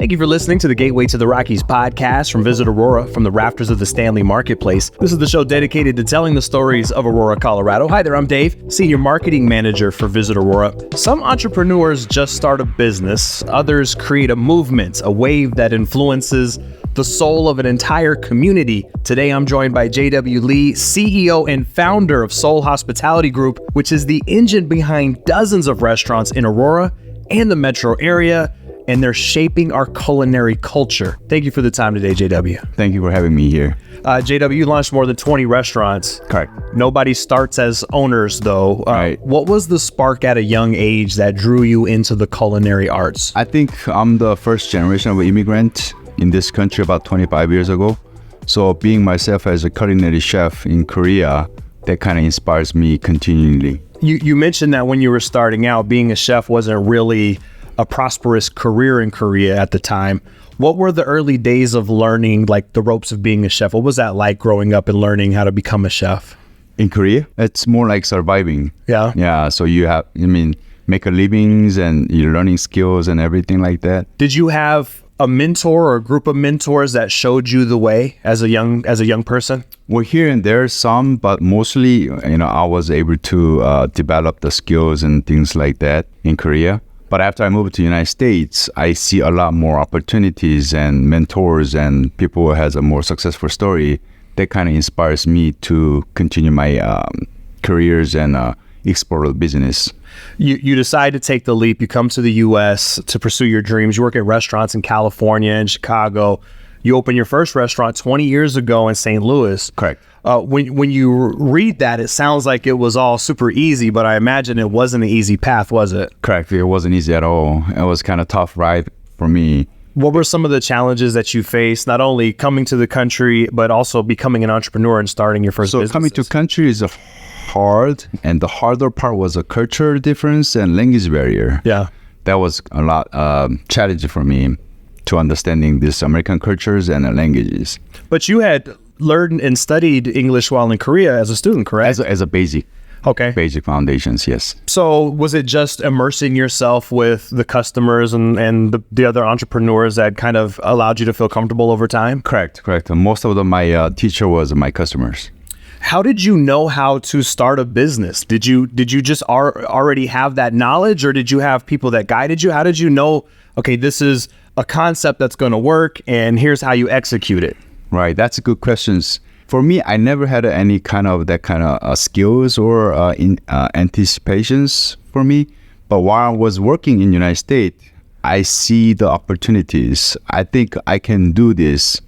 Thank you for listening to the Gateway to the Rockies podcast from Visit Aurora from the rafters of the Stanley Marketplace. This is the show dedicated to telling the stories of Aurora, Colorado. Hi there, I'm Dave, Senior Marketing Manager for Visit Aurora. Some entrepreneurs just start a business. Others create a movement, a wave that influences the soul of an entire community. Today, I'm joined by J.W. Lee, CEO and founder of Seoul Hospitality Group, which is the engine behind dozens of restaurants in Aurora and the metro area, and they're shaping our culinary culture. Thank you for the time today, JW. Thank you for having me here. JW, you launched more than 20 restaurants. Correct. Nobody starts as owners, though. Right. What was the spark at a young age that drew you into the culinary arts? I think I'm the first generation of immigrant in this country about 25 years ago. So being myself as a culinary chef in Korea, that kind of inspires me continually. You mentioned that when you were starting out, being a chef wasn't really a prosperous career in Korea at the time. What were the early days of learning, like the ropes of being a chef? What was that like growing up and learning how to become a chef? In Korea, it's more like surviving. Yeah. Yeah. So you have, make a livings and you're learning skills and everything like that. Did you have a mentor or a group of mentors that showed you the way as a young person? Well, here and there some, but mostly, I was able to develop the skills and things like that in Korea. But after I moved to the United States, I see a lot more opportunities and mentors and people who has a more successful story. That kind of inspires me to continue my careers and explore the business. You decide to take the leap. You come to the U.S. to pursue your dreams. You work at restaurants in California and Chicago. You opened your first restaurant 20 years ago in St. Louis. Correct. When you read that, it sounds like it was all super easy, but I imagine it wasn't an easy path, was it? Correct. It wasn't easy at all. It was kind of tough ride for me. What were some of the challenges that you faced, not only coming to the country, but also becoming an entrepreneur and starting your first business? So coming to country is hard, and the harder part was a culture difference and language barrier. Yeah. That was a lot challenging for me to understanding these American cultures and languages. But you had learned and studied English while in Korea as a student, correct? As a basic. Okay. Basic foundations, yes. So was it just immersing yourself with the customers and the other entrepreneurs that kind of allowed you to feel comfortable over time? Correct. Most of my teacher was my customers. How did you know how to start a business? Did you just already have that knowledge, or did you have people that guided you? How did you know, okay, this is a concept that's going to work and here's how you execute it? Right. That's a good questions. For me, I never had any kind of skills or anticipations for me. But while I was working in the United States, I see the opportunities. I think I can do this,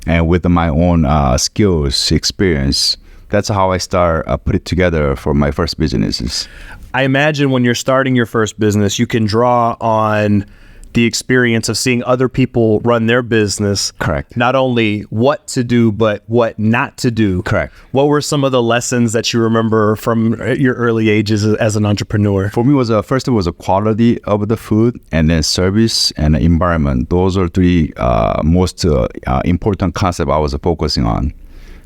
and with my own skills, experience. That's how I put it together for my first businesses. I imagine when you're starting your first business, you can draw on the experience of seeing other people run their business. Correct. Not only what to do, but what not to do. Correct. What were some of the lessons that you remember from your early ages as an entrepreneur? For me, first it was the quality of the food, and then service and environment. Those are three most important concepts I was focusing on.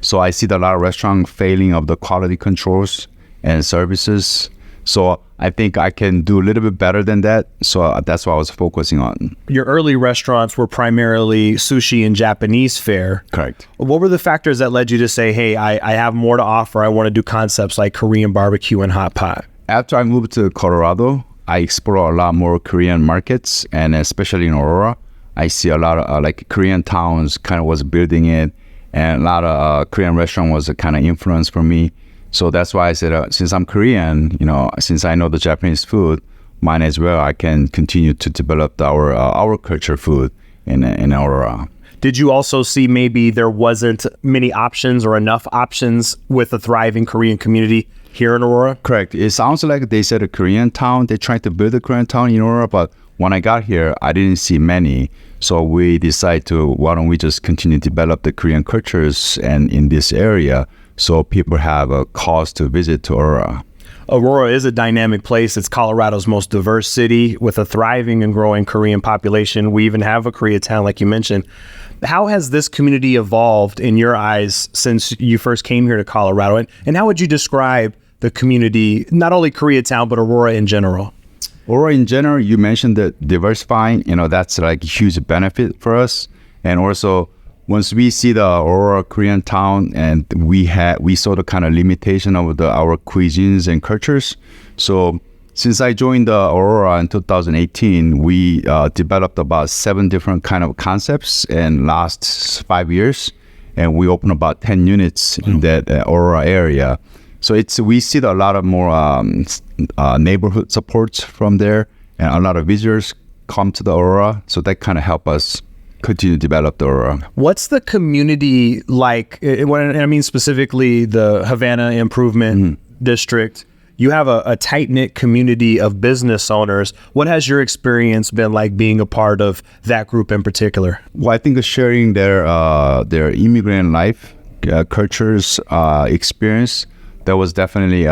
So I see a lot of restaurants failing of the quality controls and services. So I think I can do a little bit better than that. So that's what I was focusing on. Your early restaurants were primarily sushi and Japanese fare. Correct. What were the factors that led you to say, hey, I have more to offer. I want to do concepts like Korean barbecue and hot pot? After I moved to Colorado, I explored a lot more Korean markets, and especially in Aurora, I see a lot of Korean towns kind of was building it, and a lot of Korean restaurant was a kind of influence for me. So that's why I said, since I'm Korean, since I know the Japanese food, mine as well, I can continue to develop our culture food in Aurora. Did you also see maybe there wasn't many options or enough options with a thriving Korean community here in Aurora? Correct. It sounds like they said a Korean town. They tried to build a Korean town in Aurora, but when I got here, I didn't see many. So we decided why don't we just continue to develop the Korean cultures and in this area, so people have a cause to visit to Aurora. Aurora is a dynamic place. It's Colorado's most diverse city with a thriving and growing Korean population. We even have a Koreatown, like you mentioned. How has this community evolved in your eyes since you first came here to Colorado? And how would you describe the community, not only Koreatown, but Aurora in general? Or in general, you mentioned that diversifying, that's like a huge benefit for us. And also, once we see the Aurora Korean town, and we saw the kind of limitation of our cuisines and cultures. So since I joined the Aurora in 2018, we developed about 7 different kind of concepts in last 5 years, and we opened about 10 units in that Aurora area. So we see a lot of more neighborhood supports from there, and a lot of visitors come to the Aurora. So that kind of help us continue to develop the Aurora. What's the community like? When I mean specifically the Havana Improvement District, you have a tight-knit community of business owners. What has your experience been like being a part of that group in particular? Well, I think sharing their immigrant life, cultures, experience, that was definitely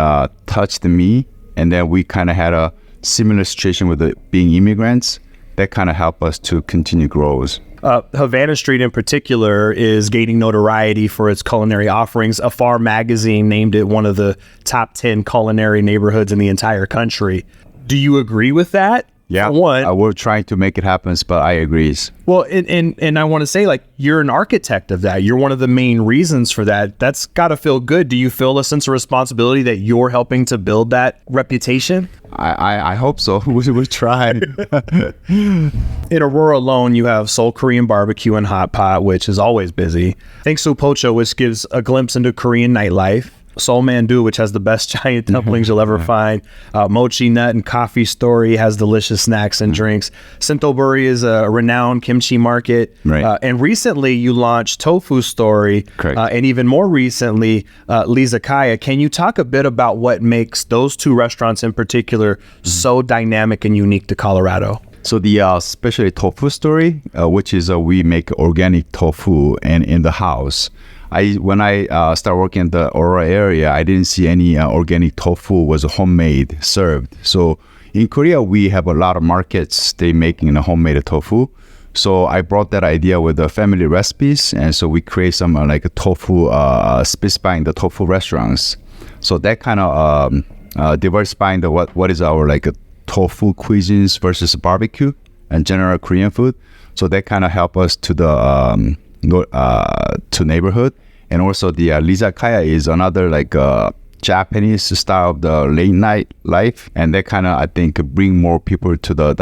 touched me. And then we kind of had a similar situation with being immigrants. That kind of helped us to continue growth. Havana Street in particular is gaining notoriety for its culinary offerings. Afar magazine named it one of the top 10 culinary neighborhoods in the entire country. Do you agree with that? Yeah, we're trying to make it happen, but I agree. Well, and I want to say, like, you're an architect of that. You're one of the main reasons for that. That's got to feel good. Do you feel a sense of responsibility that you're helping to build that reputation? I hope so. We'll try. In Aurora alone, you have Seoul Korean Barbecue and Hot Pot, which is always busy. Thanksu Pocho, which gives a glimpse into Korean nightlife. Seoul Mandu, which has the best giant dumplings you'll ever find. Mochi Nut and Coffee Story has delicious snacks and drinks. Sintoburi is a renowned kimchi market. Right. And recently you launched Tofu Story. And even more recently, Lizakaya. Can you talk a bit about what makes those 2 restaurants in particular so dynamic and unique to Colorado? So the especially Tofu Story, which is we make organic tofu and in the house. When I started working in the Aurora area, I didn't see any organic tofu was homemade served. So in Korea, we have a lot of markets they making homemade tofu. So I brought that idea with the family recipes, and so we create some like a tofu, specifying the tofu restaurants. So that kind of diversifying the what is our like tofu cuisines versus barbecue and general Korean food. So that kind of help us to the to neighborhood. And also the Lizakaya is another like Japanese style of the late night life, and that kind of I think bring more people to the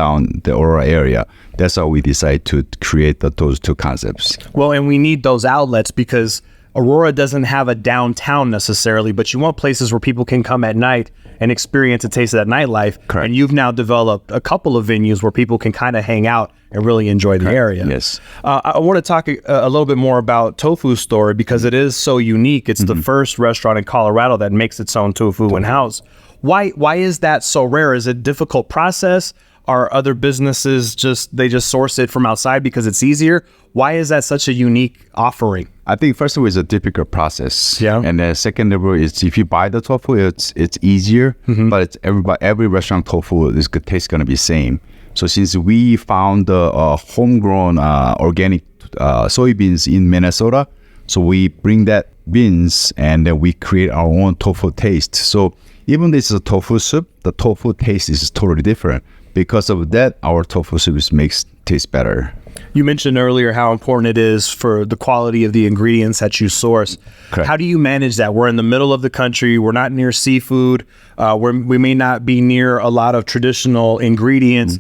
Aurora area. That's how we decide to create those 2 concepts. Well, and we need those outlets because Aurora doesn't have a downtown necessarily, but you want places where people can come at night and experience a taste of that nightlife. Correct. And you've now developed a couple of venues where people can kind of hang out and really enjoy the area. Yes. I want to talk a little bit more about Tofu Story because it is so unique. It's the first restaurant in Colorado that makes its own tofu in-house. Why is that so rare? Is it a difficult process? Are other businesses just source it from outside because it's easier? Why is that such a unique offering? I think first of all, it's a difficult process. Yeah. And then second of all, is if you buy the tofu, it's easier, but it's every restaurant tofu taste gonna be same. So since we found the homegrown organic soybeans in Minnesota, so we bring that beans and then we create our own tofu taste. So even this is a tofu soup, the tofu taste is totally different. Because of that, our tofu soup makes taste better. You mentioned earlier how important it is for the quality of the ingredients that you source. Correct. How do you manage that? We're in the middle of the country. We're not near seafood. We may not be near a lot of traditional ingredients.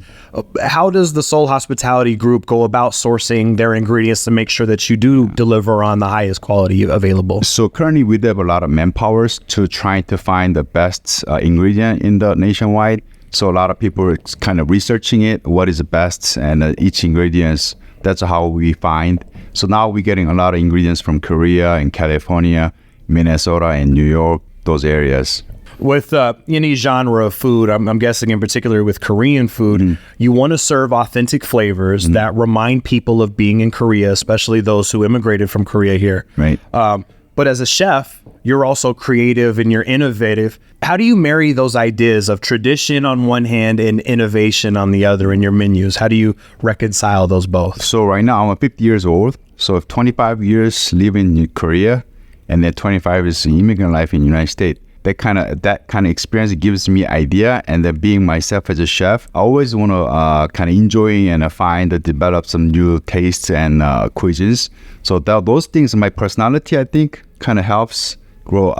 How does the Seoul Hospitality Group go about sourcing their ingredients to make sure that you do deliver on the highest quality available? So currently we have a lot of manpowers to try to find the best ingredient in the nationwide. So a lot of people are kind of researching it, what is the best, and each ingredients, that's how we find. So now we're getting a lot of ingredients from Korea and California, Minnesota and New York, those areas. With any genre of food, I'm guessing in particular with Korean food, you want to serve authentic flavors that remind people of being in Korea, especially those who immigrated from Korea here. Right. But as a chef, you're also creative and you're innovative. How do you marry those ideas of tradition on one hand and innovation on the other in your menus? How do you reconcile those both? So right now I'm 50 years old. So 25 years living in Korea and then 25 is immigrant life in the United States. that kind of experience gives me idea. And then being myself as a chef, I always want to kind of enjoy and develop some new tastes and cuisines. So those things, my personality, I think, kind of helps grow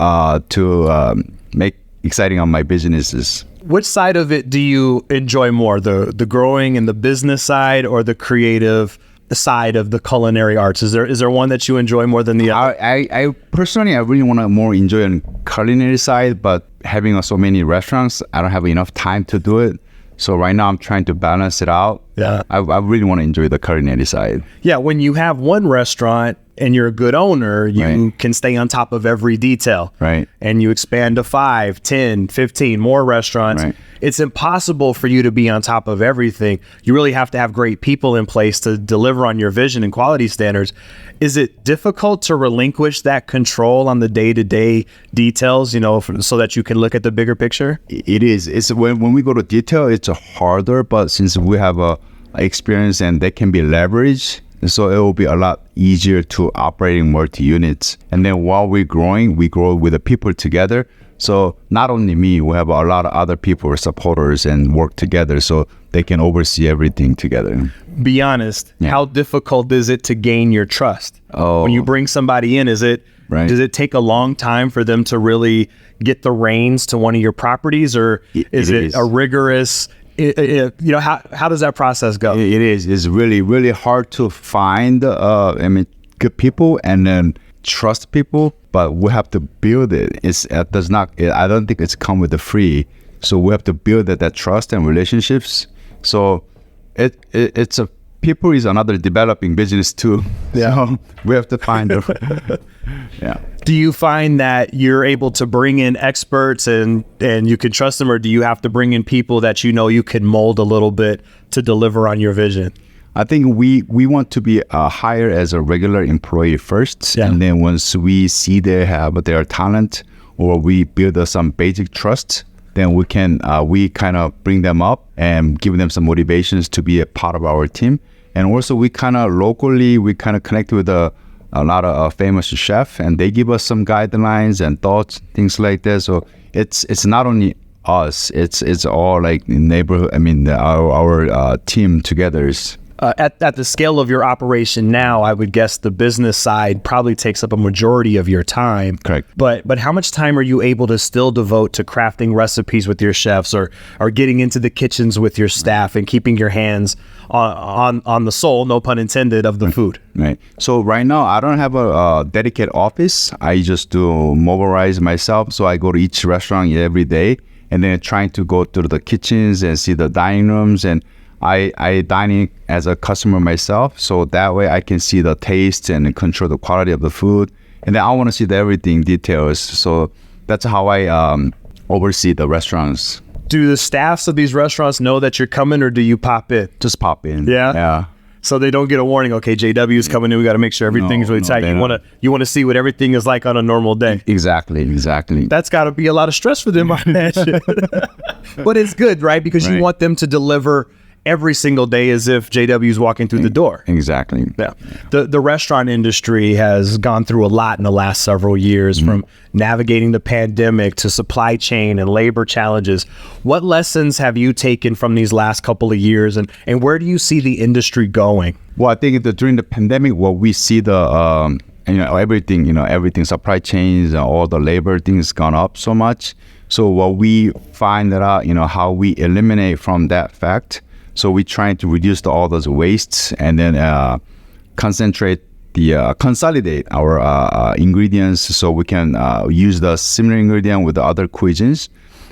to make exciting on my businesses. Which side of it do you enjoy more, the growing and the business side, or the creative side of the culinary arts? Is there one that you enjoy more than the other? I personally, I really want to more enjoy on culinary side, but having so many restaurants, I don't have enough time to do it. So right now I'm trying to balance it out. Yeah. I really want to enjoy the culinary side. Yeah, when you have one restaurant and you're a good owner, you Right. can stay on top of every detail. Right. And you expand to 5, 10, 15 more restaurants. Right. It's impossible for you to be on top of everything. You really have to have great people in place to deliver on your vision and quality standards. Is it difficult to relinquish that control on the day-to-day details, so that you can look at the bigger picture? It is. It's when we go to detail, it's harder, but since we have a experience and they can be leveraged, so it will be a lot easier to operating multi-units. And then while we're growing, we grow with the people together. So not only me, we have a lot of other people, supporters, and work together so they can oversee everything together. Be honest, how difficult is it to gain your trust? Oh. When you bring somebody in, Right. does it take a long time for them to really get the reins to one of your properties, or is it a rigorous, how does that process go? It is. It's really, really hard to find, good people and then trust people, but we have to build it. I don't think it's come with the free. So we have to build that trust and relationships. So people is another developing business too. Yeah. So we have to find yeah. Do you find that you're able to bring in experts and you can trust them, or do you have to bring in people that you can mold a little bit to deliver on your vision? I think we want to be hired as a regular employee first, and then once we see they have their talent or we build some basic trust, then we can we kind of bring them up and give them some motivations to be a part of our team. And also we kind of locally connect with a lot of famous chefs, and they give us some guidelines and thoughts, things like that. So it's not only us, it's all like neighborhood. I mean our team together. At the scale of your operation now, I would guess the business side probably takes up a majority of your time. Correct. But how much time are you able to still devote to crafting recipes with your chefs, or getting into the kitchens with your staff and keeping your hands on the soul, no pun intended, of the food? Right. So right now I don't have a dedicated office. I just do mobilize myself. So I go to each restaurant every day, and then trying to go to the kitchens and see the dining rooms, and I dining as a customer myself, so that way I can see the taste and control the quality of the food. And then I want to see everything details. So that's how I oversee the restaurants. Do the staffs of these restaurants know that you're coming, or do you pop in? Just pop in. Yeah. So they don't get a warning. Okay, JW is coming in. We got to make sure everything's really tight. You want to see what everything is like on a normal day. Exactly. That's got to be a lot of stress for them, I imagine. But it's good, right? Because you want them to deliver every single day as if JW is walking through the door. Exactly. Yeah. The restaurant industry has gone through a lot in the last several years, from navigating the pandemic to supply chain and labor challenges. What lessons have you taken from these last couple of years, and where do you see the industry going? Well, I think during the pandemic, we see the everything supply chains and all the labor things gone up so much. So what we find out, how we eliminate from that fact. So we're trying to reduce all those wastes, and then consolidate our ingredients, so we can use the similar ingredient with the other cuisines.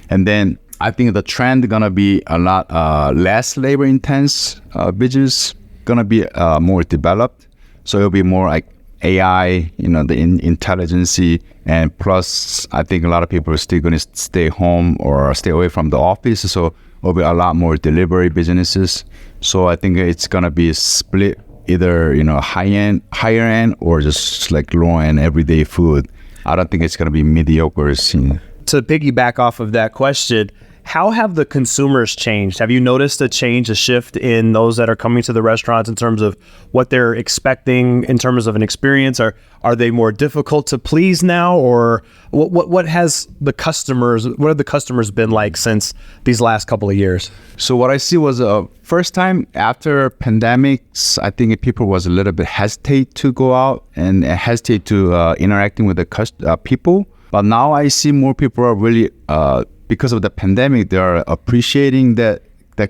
And then I think the trend gonna be a lot less labor intense business, gonna be more developed. So it'll be more like AI, the intelligence, and plus I think a lot of people are still gonna stay home or stay away from the office. So will be a lot more delivery businesses. So I think it's gonna be split, either higher end or just like low end everyday food. I don't think it's gonna be mediocre. To piggyback off of that question, How have the consumers changed? Have you noticed a change, a shift in those that are coming to the restaurants in terms of what they're expecting in terms of an experience? Are they more difficult to please now, or what have the customers been like since these last couple of years? So what I see was first time after pandemics, I think people was a little bit hesitate to go out and hesitate to interacting with the people. But now I see more people are really because of the pandemic, they are appreciating that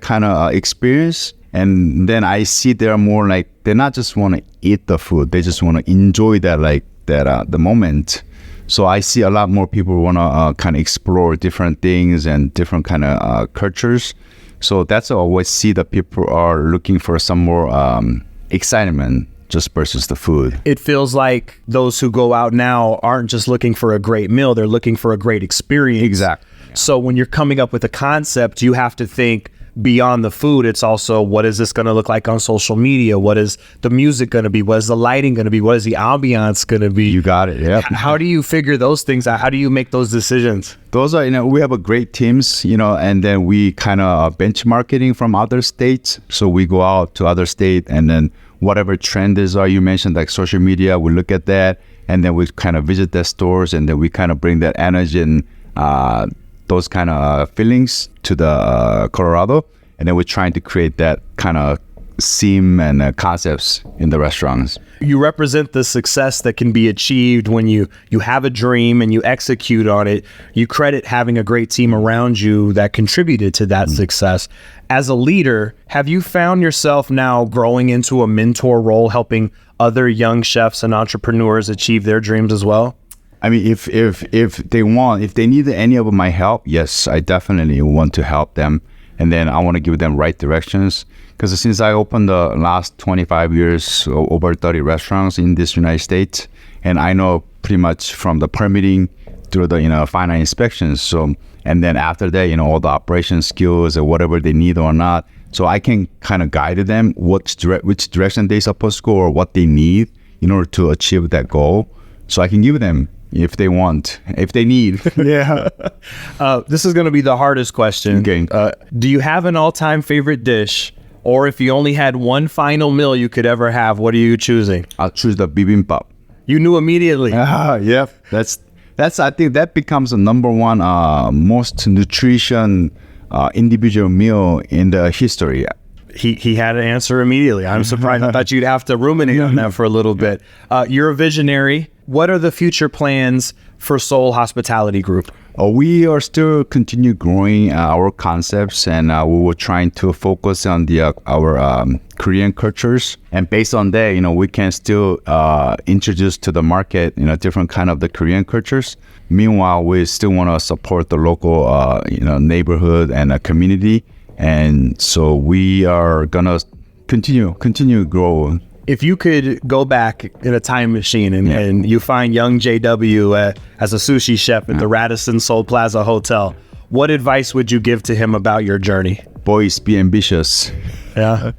kind of experience. And then I see they're more like, they not just want to eat the food, they just want to enjoy the moment. So I see a lot more people want to kind of explore different things and different kind of cultures. So that's what I always see, that people are looking for some more excitement just versus the food. It feels like those who go out now aren't just looking for a great meal, they're looking for a great experience. Exactly. Yeah. So when you're coming up with a concept, you have to think beyond the food. It's also, what is this going to look like on social media? What is the music going to be? What is the lighting going to be? What is the ambiance going to be? You got it. Yeah. How do you figure those things out? How do you make those decisions? Those are, we have a great teams, and then we kind of benchmarking from other states. So we go out to other states, and then whatever trends are, you mentioned like social media, we look at that, and then we kind of visit the stores, and then we kind of bring that energy and those kind of feelings to the Colorado, and then we're trying to create that kind of theme and concepts in the restaurants. You represent the success that can be achieved when you have a dream and you execute on it. You credit having a great team around you that contributed to that success. As a leader, have you found yourself now growing into a mentor role, helping other young chefs and entrepreneurs achieve their dreams as well? I mean, if they need any of my help, yes, I definitely want to help them. And then I want to give them right directions. Because since I opened the last 25 years, over 30 restaurants in this United States, and I know pretty much from the permitting through the final inspections. So, and then after that, all the operation skills or whatever they need or not. So I can kind of guide them which direction they're supposed to go or what they need in order to achieve that goal. So I can give them if they want, if they need. Yeah. This is going to be the hardest question. Okay. Do you have an all-time favorite dish? Or if you only had one final meal you could ever have, what are you choosing? I'll choose the bibimbap. You knew immediately. Yeah. That's I think that becomes the number one most nutrition individual meal in the history. He had an answer immediately. I'm surprised. I thought you'd have to ruminate on that for a little bit. You're a visionary. What are the future plans for Seoul Hospitality Group? We are still continue growing our concepts, and we were trying to focus on our Korean cultures. And based on that, we can still introduce to the market, different kind of the Korean cultures. Meanwhile, we still want to support the local, neighborhood and community. And so we are gonna continue grow. If you could go back in a time machine and you find young JW as a sushi chef at the Radisson Seoul Plaza Hotel, what advice would you give to him about your journey? Boys, be ambitious. Yeah.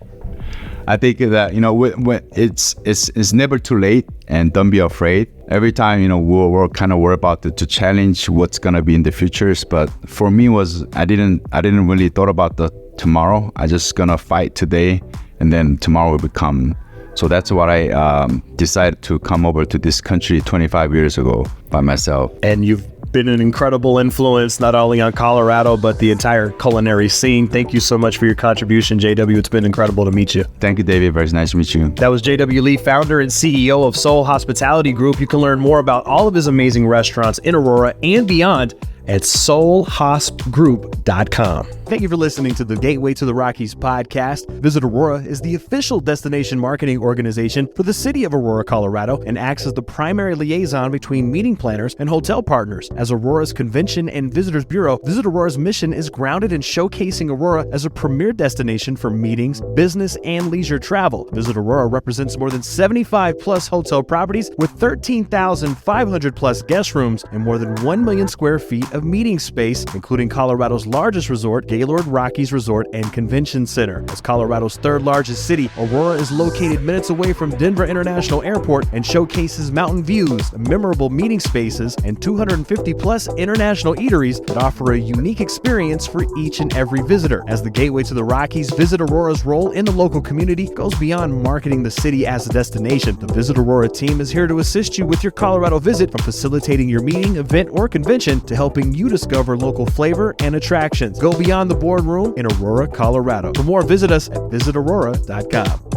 I think that when it's never too late, and don't be afraid. Every time we're kind of worried about to challenge what's gonna be in the futures. But for me I didn't really thought about the tomorrow. I just gonna fight today, and then tomorrow will become. So that's what I decided to come over to this country 25 years ago by myself. And you've been an incredible influence, not only on Colorado, but the entire culinary scene. Thank you so much for your contribution, JW. It's been incredible to meet you. Thank you, David. Very nice to meet you. That was JW Lee, founder and CEO of Seoul Hospitality Group. You can learn more about all of his amazing restaurants in Aurora and beyond at soulhospgroup.com. Thank you for listening to the Gateway to the Rockies podcast. Visit Aurora is the official destination marketing organization for the city of Aurora, Colorado, and acts as the primary liaison between meeting planners and hotel partners. As Aurora's Convention and Visitors Bureau, Visit Aurora's mission is grounded in showcasing Aurora as a premier destination for meetings, business, and leisure travel. Visit Aurora represents more than 75 plus hotel properties with 13,500 plus guest rooms and more than 1 million square feet of meeting space, including Colorado's largest resort, Gaylord Rockies Resort and Convention Center. As Colorado's third largest city, Aurora is located minutes away from Denver International Airport and showcases mountain views, memorable meeting spaces, and 250 plus international eateries that offer a unique experience for each and every visitor. As the gateway to the Rockies, Visit Aurora's role in the local community goes beyond marketing the city as a destination. The Visit Aurora team is here to assist you with your Colorado visit, from facilitating your meeting, event, or convention to helping you discover local flavor and attractions. Go beyond the boardroom in Aurora, Colorado. For more, visit us at visitaurora.com.